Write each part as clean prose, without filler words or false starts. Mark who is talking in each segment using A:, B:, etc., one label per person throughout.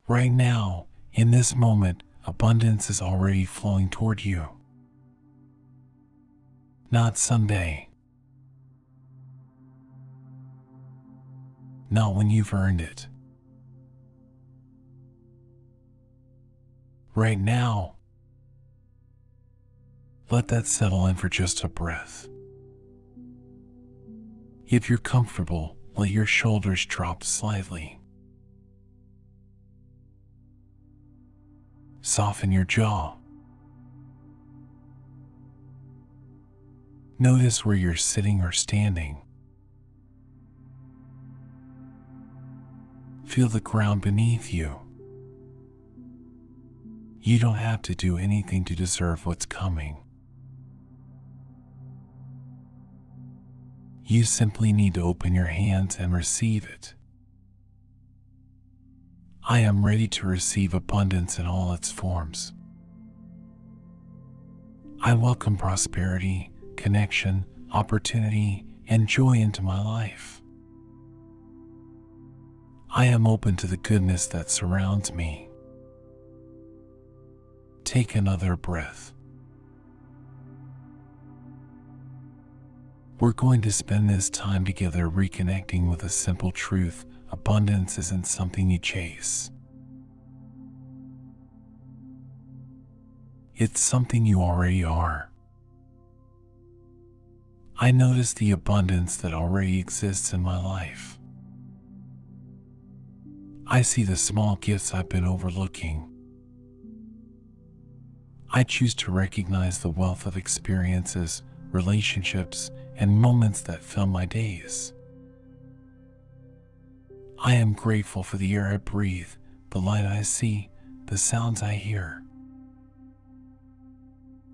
A: Right now, in this moment, abundance is already flowing toward you. Not someday. Not when you've earned it. Right now. Let that settle in for just a breath. If you're comfortable, let your shoulders drop slightly. Soften your jaw. Notice where you're sitting or standing. Feel the ground beneath you. You don't have to do anything to deserve what's coming. You simply need to open your hands and receive it. I am ready to receive abundance in all its forms. I welcome prosperity, connection, opportunity, and joy into my life. I am open to the goodness that surrounds me. Take another breath. We're going to spend this time together reconnecting with a simple truth: abundance isn't something you chase. It's something you already are. I notice the abundance that already exists in my life. I see the small gifts I've been overlooking. I choose to recognize the wealth of experiences, relationships, and moments that fill my days. I am grateful for the air I breathe, the light I see, the sounds I hear.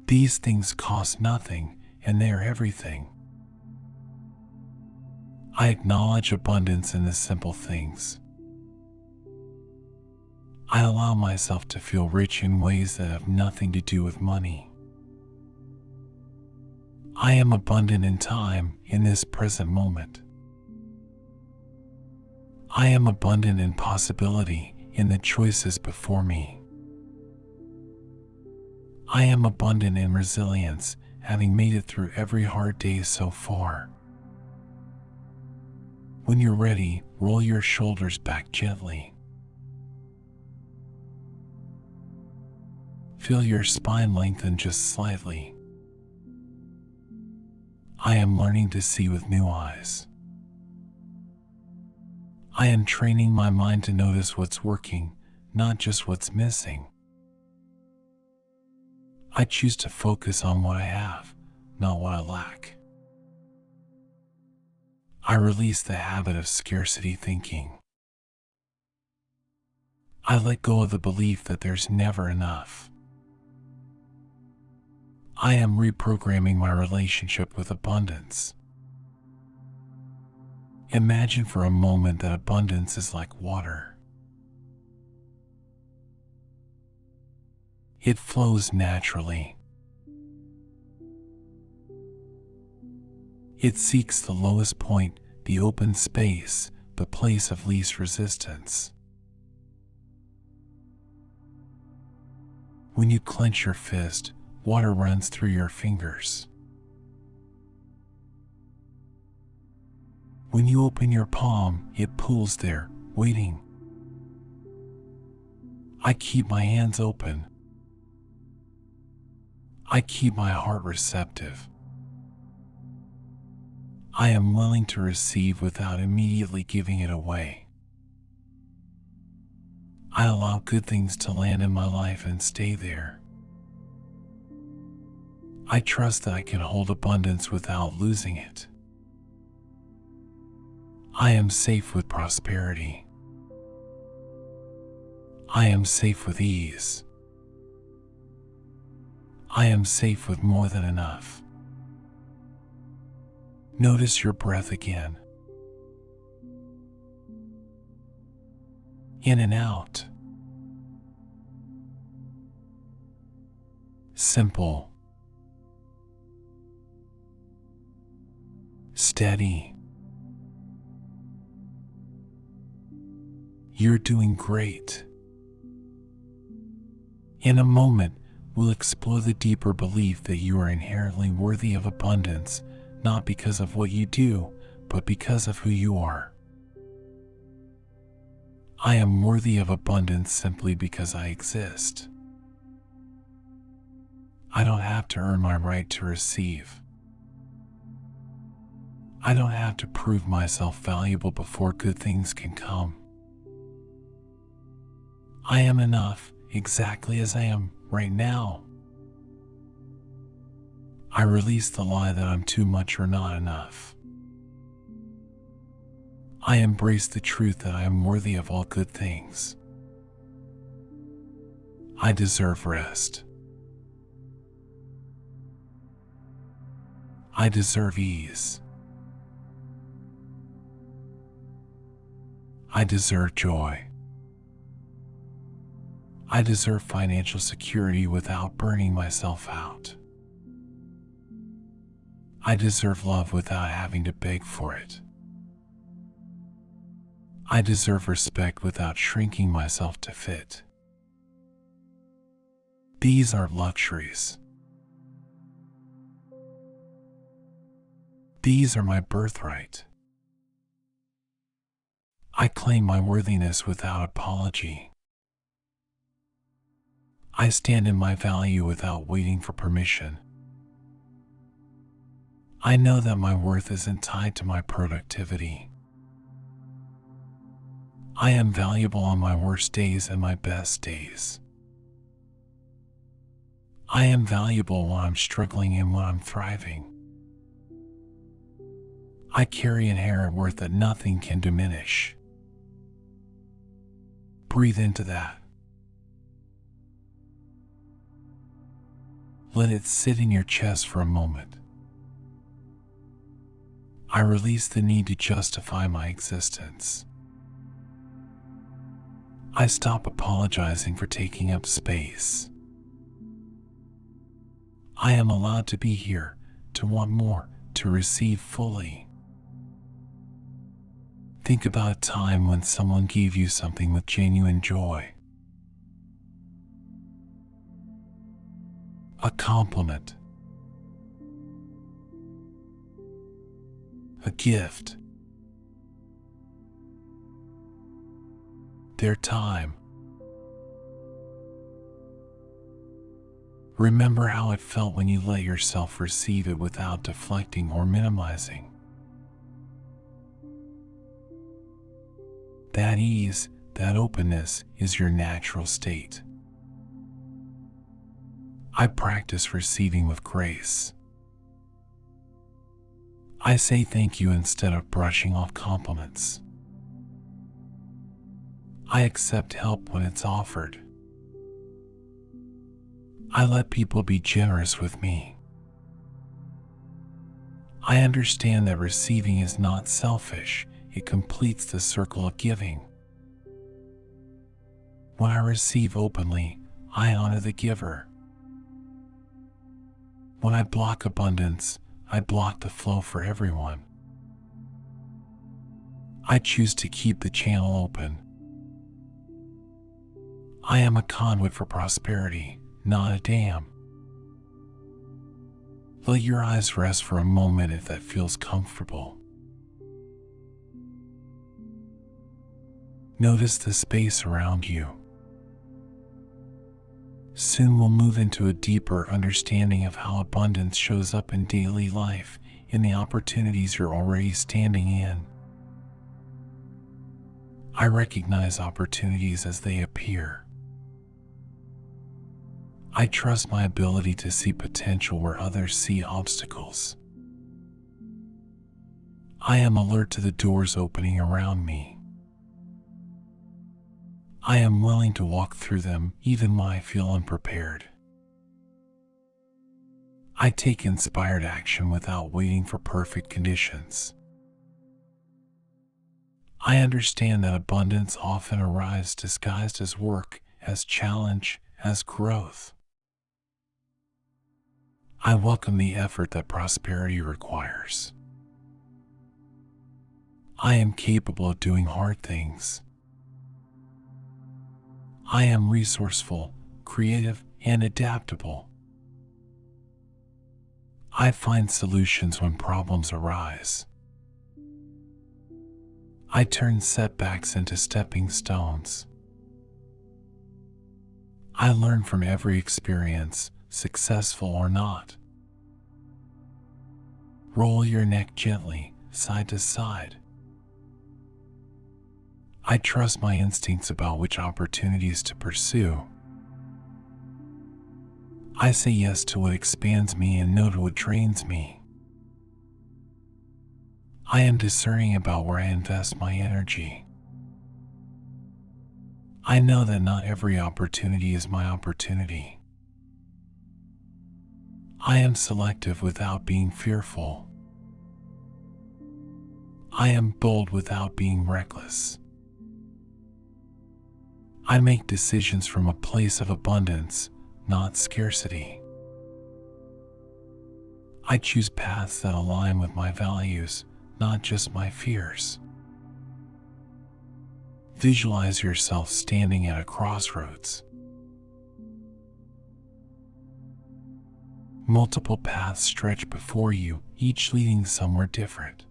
A: These things cost nothing, and they are everything. I acknowledge abundance in the simple things. I allow myself to feel rich in ways that have nothing to do with money. I am abundant in time, in this present moment. I am abundant in possibility, in the choices before me. I am abundant in resilience, having made it through every hard day so far. When you're ready, roll your shoulders back gently. Feel your spine lengthen just slightly. I am learning to see with new eyes. I am training my mind to notice what's working, not just what's missing. I choose to focus on what I have, not what I lack. I release the habit of scarcity thinking. I let go of the belief that there's never enough. I am reprogramming my relationship with abundance. Imagine for a moment that abundance is like water. It flows naturally. It seeks the lowest point, the open space, the place of least resistance. When you clench your fist, water runs through your fingers. When you open your palm, it pools there, waiting. I keep my hands open. I keep my heart receptive. I am willing to receive without immediately giving it away. I allow good things to land in my life and stay there. I trust that I can hold abundance without losing it. I am safe with prosperity. I am safe with ease. I am safe with more than enough. Notice your breath again. In and out. Simple. Steady. You're doing great. In a moment, we'll explore the deeper belief that you are inherently worthy of abundance, not because of what you do, but because of who you are. I am worthy of abundance simply because I exist. I don't have to earn my right to receive. I don't have to prove myself valuable before good things can come. I am enough exactly as I am right now. I release the lie that I'm too much or not enough. I embrace the truth that I am worthy of all good things. I deserve rest. I deserve ease. I deserve joy. I deserve financial security without burning myself out. I deserve love without having to beg for it. I deserve respect without shrinking myself to fit. These are luxuries. These are my birthright. I claim my worthiness without apology. I stand in my value without waiting for permission. I know that my worth isn't tied to my productivity. I am valuable on my worst days and my best days. I am valuable when I'm struggling and when I'm thriving. I carry inherent worth that nothing can diminish. Breathe into that. Let it sit in your chest for a moment. I release the need to justify my existence. I stop apologizing for taking up space. I am allowed to be here, to want more, to receive fully. Think about a time when someone gave you something with genuine joy. A compliment. A gift. Their time. Remember how it felt when you let yourself receive it without deflecting or minimizing. That ease, that openness is your natural state. I practice receiving with grace. I say thank you instead of brushing off compliments. I accept help when it's offered. I let people be generous with me. I understand that receiving is not selfish, it completes the circle of giving. When I receive openly, I honor the giver. When I block abundance, I block the flow for everyone. I choose to keep the channel open. I am a conduit for prosperity, not a dam. Let your eyes rest for a moment if that feels comfortable. Notice the space around you. Soon we'll move into a deeper understanding of how abundance shows up in daily life, in the opportunities you're already standing in. I recognize opportunities as they appear. I trust my ability to see potential where others see obstacles. I am alert to the doors opening around me. I am willing to walk through them even when I feel unprepared. I take inspired action without waiting for perfect conditions. I understand that abundance often arrives disguised as work, as challenge, as growth. I welcome the effort that prosperity requires. I am capable of doing hard things. I am resourceful, creative, and adaptable. I find solutions when problems arise. I turn setbacks into stepping stones. I learn from every experience, successful or not. Roll your neck gently, side to side. I trust my instincts about which opportunities to pursue. I say yes to what expands me and no to what drains me. I am discerning about where I invest my energy. I know that not every opportunity is my opportunity. I am selective without being fearful. I am bold without being reckless. I make decisions from a place of abundance, not scarcity. I choose paths that align with my values, not just my fears. Visualize yourself standing at a crossroads. Multiple paths stretch before you, each leading somewhere different.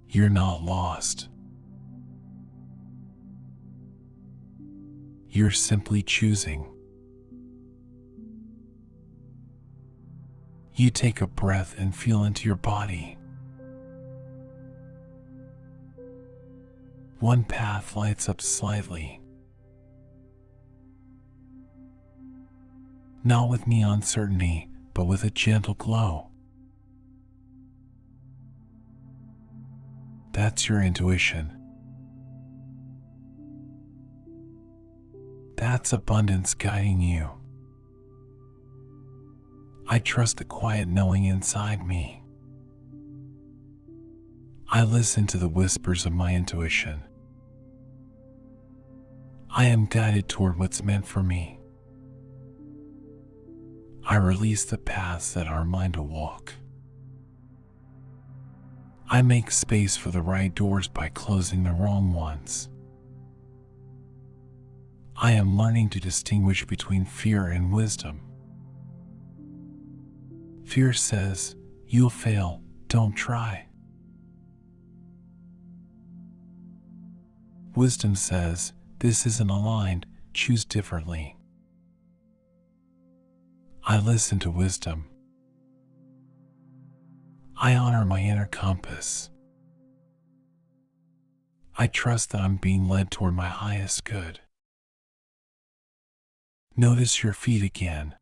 A: You're not lost. You're simply choosing. You take a breath and feel into your body. One path lights up slightly. Not with neon certainty, but with a gentle glow. That's your intuition. That's abundance guiding you. I trust the quiet knowing inside me. I listen to the whispers of my intuition. I am guided toward what's meant for me. I release the paths that are mine to walk. I make space for the right doors by closing the wrong ones. I am learning to distinguish between fear and wisdom. Fear says, "You'll fail, don't try." Wisdom says, "This isn't aligned, choose differently." I listen to wisdom. I honor my inner compass. I trust that I'm being led toward my highest good. Notice your feet again.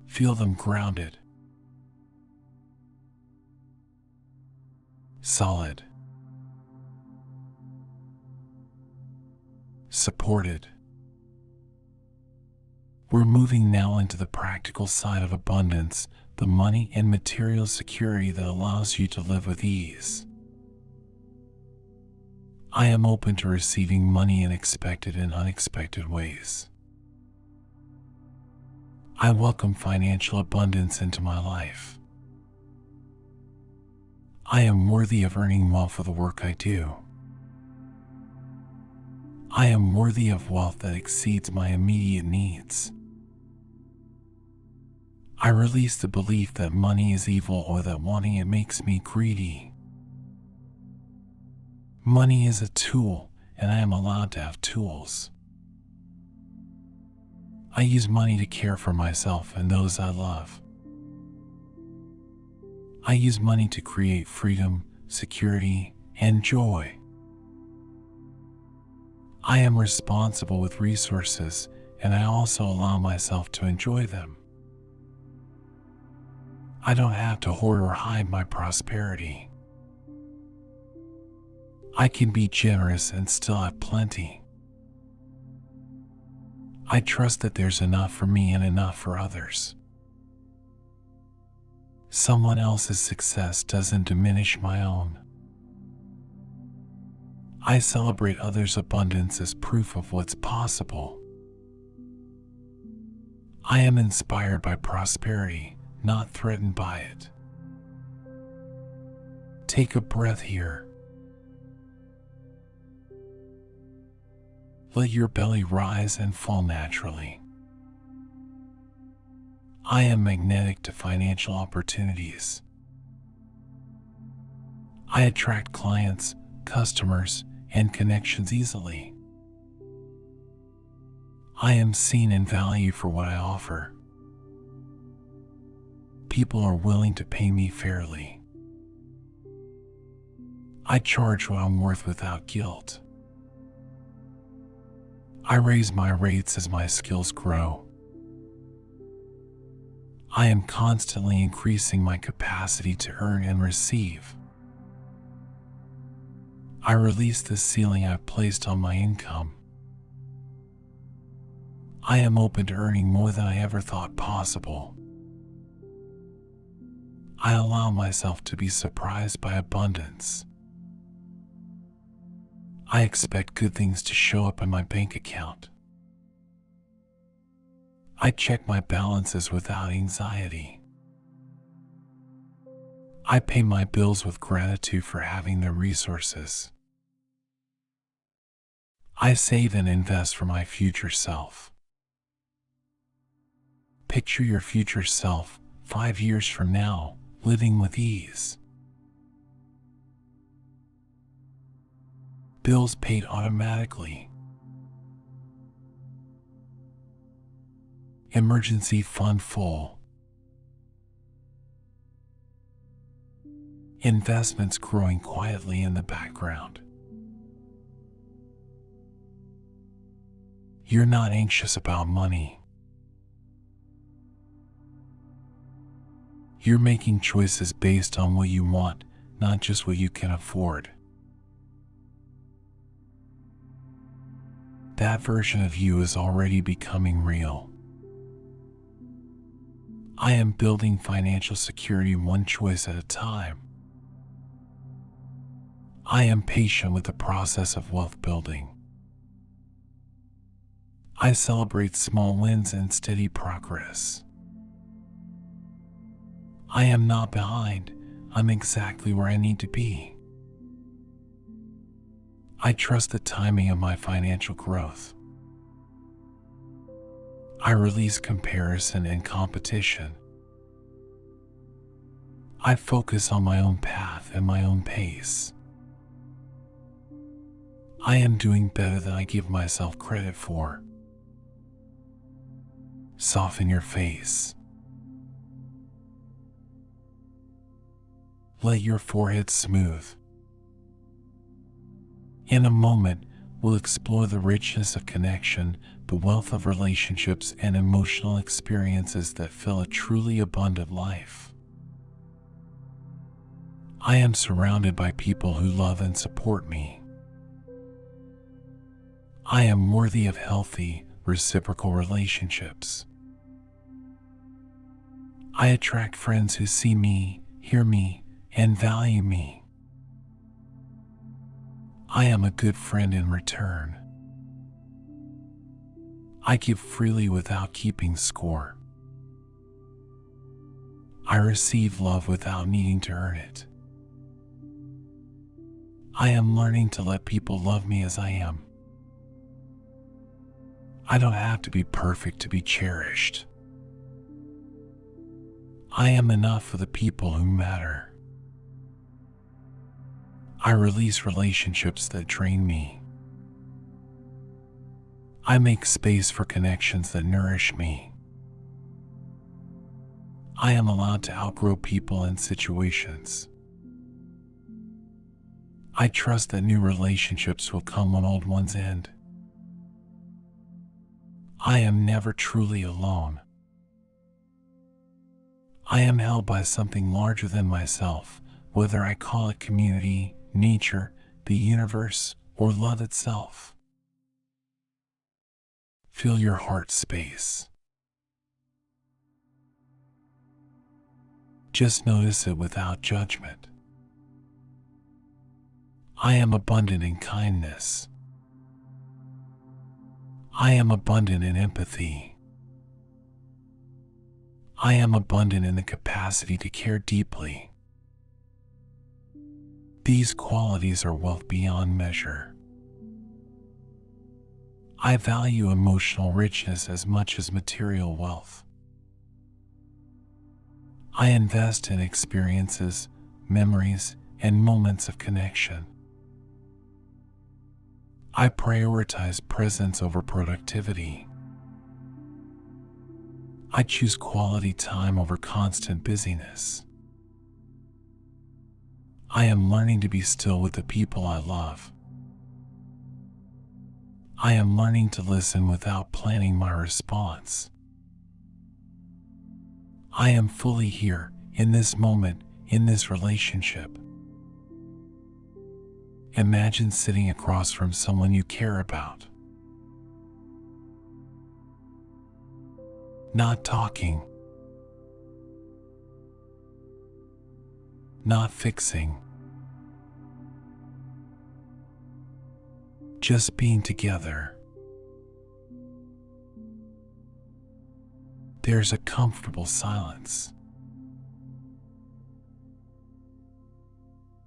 A: Feel them grounded, solid, supported. We're moving now into the practical side of abundance, the money and material security that allows you to live with ease. I am open to receiving money in expected and unexpected ways. I welcome financial abundance into my life. I am worthy of earning wealth for the work I do. I am worthy of wealth that exceeds my immediate needs. I release the belief that money is evil or that wanting it makes me greedy. Money is a tool, and I am allowed to have tools. I use money to care for myself and those I love. I use money to create freedom, security, and joy. I am responsible with resources, and I also allow myself to enjoy them. I don't have to hoard or hide my prosperity. I can be generous and still have plenty. I trust that there's enough for me and enough for others. Someone else's success doesn't diminish my own. I celebrate others' abundance as proof of what's possible. I am inspired by prosperity, not threatened by it. Take a breath here. Let your belly rise and fall naturally. I am magnetic to financial opportunities. I attract clients, customers, and connections easily. I am seen and valued for what I offer. People are willing to pay me fairly. I charge what I'm worth without guilt. I raise my rates as my skills grow. I am constantly increasing my capacity to earn and receive. I release the ceiling I've placed on my income. I am open to earning more than I ever thought possible. I allow myself to be surprised by abundance. I expect good things to show up in my bank account. I check my balances without anxiety. I pay my bills with gratitude for having the resources. I save and invest for my future self. Picture your future self 5 years from now, living with ease. Bills paid automatically. Emergency fund full. Investments growing quietly in the background. You're not anxious about money. You're making choices based on what you want, not just what you can afford. That version of you is already becoming real. I am building financial security one choice at a time. I am patient with the process of wealth building. I celebrate small wins and steady progress. I am not behind. I'm exactly where I need to be. I trust the timing of my financial growth. I release comparison and competition. I focus on my own path and my own pace. I am doing better than I give myself credit for. Soften your face. Let your forehead smooth. In a moment, we'll explore the richness of connection, the wealth of relationships, and emotional experiences that fill a truly abundant life. I am surrounded by people who love and support me. I am worthy of healthy, reciprocal relationships. I attract friends who see me, hear me, and value me. I am a good friend in return. I give freely without keeping score. I receive love without needing to earn it. I am learning to let people love me as I am. I don't have to be perfect to be cherished. I am enough for the people who matter. I release relationships that drain me. I make space for connections that nourish me. I am allowed to outgrow people and situations. I trust that new relationships will come when old ones end. I am never truly alone. I am held by something larger than myself, whether I call it community, nature, the universe, or love itself. Fill your heart space. Just notice it without judgment. I am abundant in kindness. I am abundant in empathy. I am abundant in the capacity to care deeply. These qualities are wealth beyond measure. I value emotional richness as much as material wealth. I invest in experiences, memories, and moments of connection. I prioritize presence over productivity. I choose quality time over constant busyness. I am learning to be still with the people I love. I am learning to listen without planning my response. I am fully here, in this moment, in this relationship. Imagine sitting across from someone you care about. Not talking. Not fixing. Just being together. There's a comfortable silence.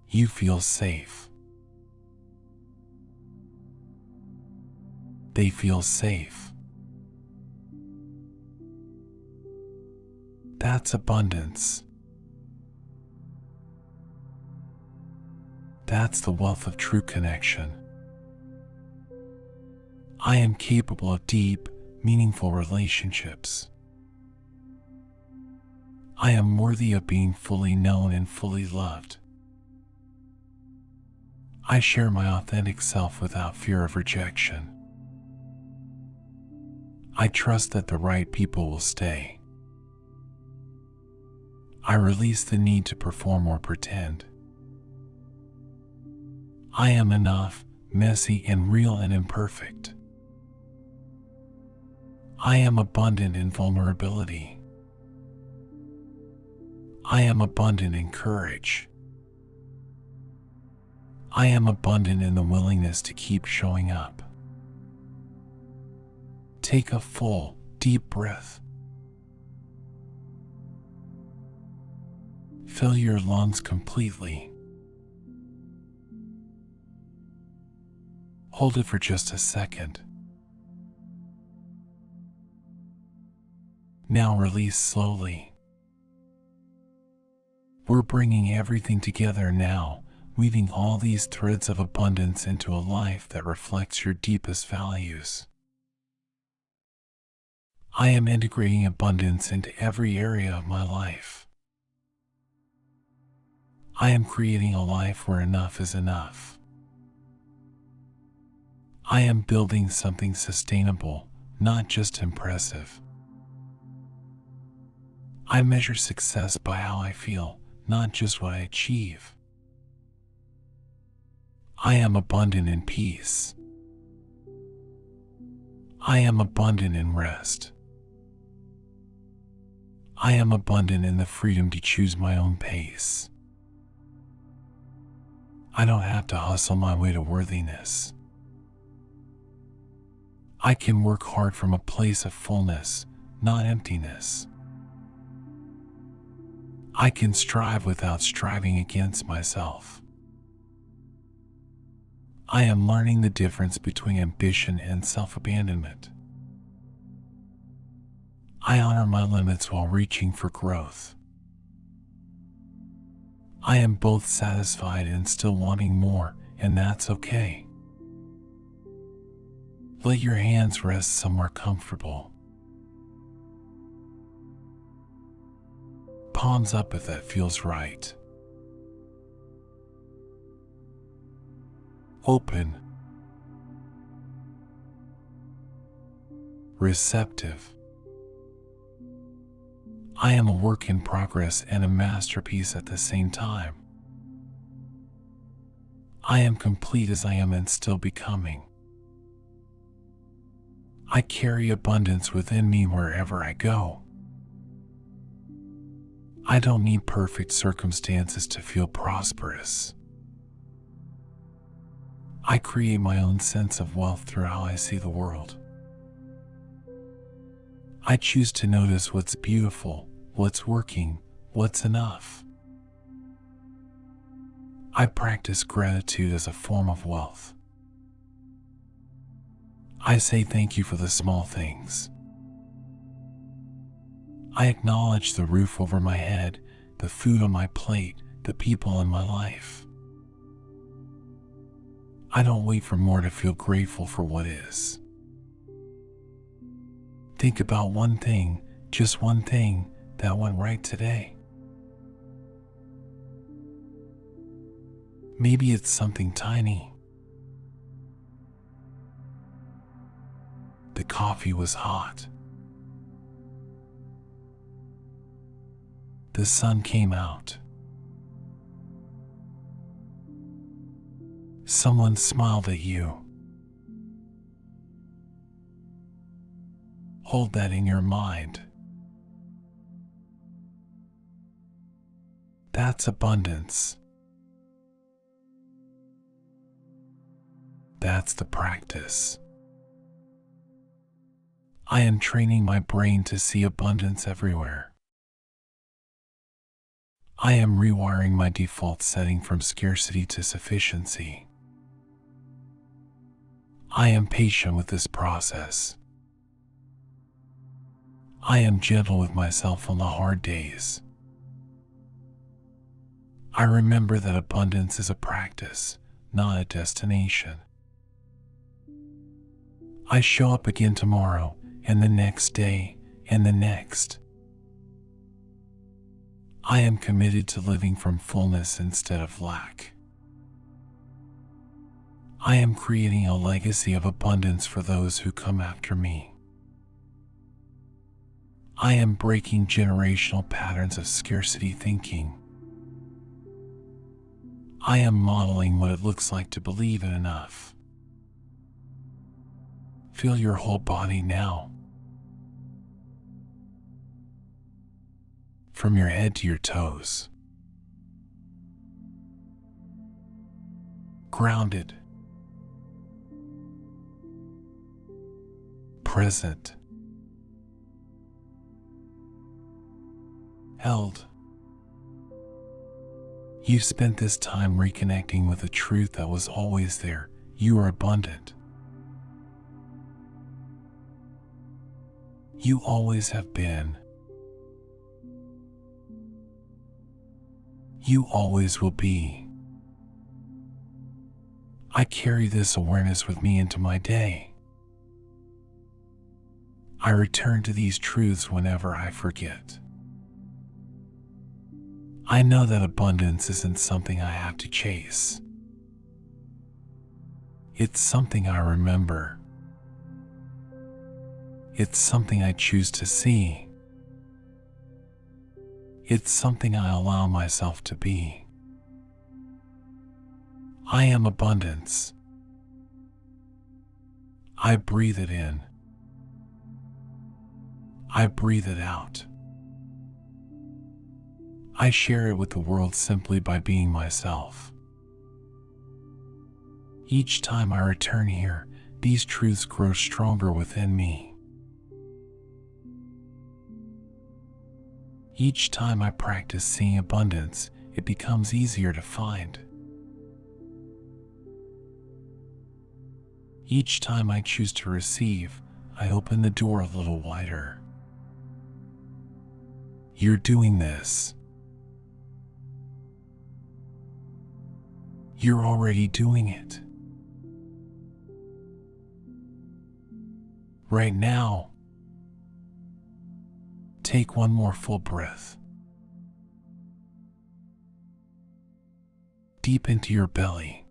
A: You feel safe. They feel safe. That's abundance. That's the wealth of true connection. I am capable of deep, meaningful relationships. I am worthy of being fully known and fully loved. I share my authentic self without fear of rejection. I trust that the right people will stay. I release the need to perform or pretend. I am enough, messy and real and imperfect. I am abundant in vulnerability. I am abundant in courage. I am abundant in the willingness to keep showing up. Take a full, deep breath. Fill your lungs completely. Hold it for just a second. Now release slowly. We're bringing everything together now, weaving all these threads of abundance into a life that reflects your deepest values. I am integrating abundance into every area of my life. I am creating a life where enough is enough. I am building something sustainable, not just impressive. I measure success by how I feel, not just what I achieve. I am abundant in peace. I am abundant in rest. I am abundant in the freedom to choose my own pace. I don't have to hustle my way to worthiness. I can work hard from a place of fullness, not emptiness. I can strive without striving against myself. I am learning the difference between ambition and self-abandonment. I honor my limits while reaching for growth. I am both satisfied and still wanting more, and that's okay. Let your hands rest somewhere comfortable. Palms up if that feels right. Open. Receptive. I am a work in progress and a masterpiece at the same time. I am complete as I am and still becoming. I carry abundance within me wherever I go. I don't need perfect circumstances to feel prosperous. I create my own sense of wealth through how I see the world. I choose to notice what's beautiful, what's working, what's enough. I practice gratitude as a form of wealth. I say thank you for the small things. I acknowledge the roof over my head, the food on my plate, the people in my life. I don't wait for more to feel grateful for what is. Think about one thing, just one thing, that went right today. Maybe it's something tiny. The coffee was hot. The sun came out. Someone smiled at you. Hold that in your mind. That's abundance. That's the practice. I am training my brain to see abundance everywhere. I am rewiring my default setting from scarcity to sufficiency. I am patient with this process. I am gentle with myself on the hard days. I remember that abundance is a practice, not a destination. I show up again tomorrow, and the next day, and the next. I am committed to living from fullness instead of lack. I am creating a legacy of abundance for those who come after me. I am breaking generational patterns of scarcity thinking. I am modeling what it looks like to believe in enough. Feel your whole body now. From your head to your toes. Grounded. Present. Held. You spent this time reconnecting with a truth that was always there. You are abundant. You always have been. You always will be. I carry this awareness with me into my day. I return to these truths whenever I forget. I know that abundance isn't something I have to chase. It's something I remember. It's something I choose to see. It's something I allow myself to be. I am abundance. I breathe it in. I breathe it out. I share it with the world simply by being myself. Each time I return here, these truths grow stronger within me. Each time I practice seeing abundance, it becomes easier to find. Each time I choose to receive, I open the door a little wider. You're doing this. You're already doing it. Right now, take one more full breath. Deep into your belly.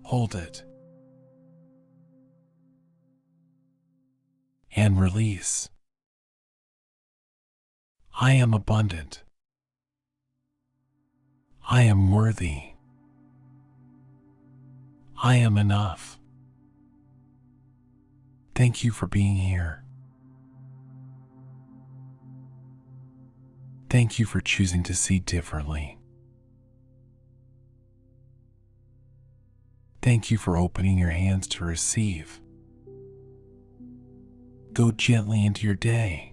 A: Hold it. And release. I am abundant. I am worthy. I am enough. Thank you for being here. Thank you for choosing to see differently. Thank you for opening your hands to receive. Go gently into your day.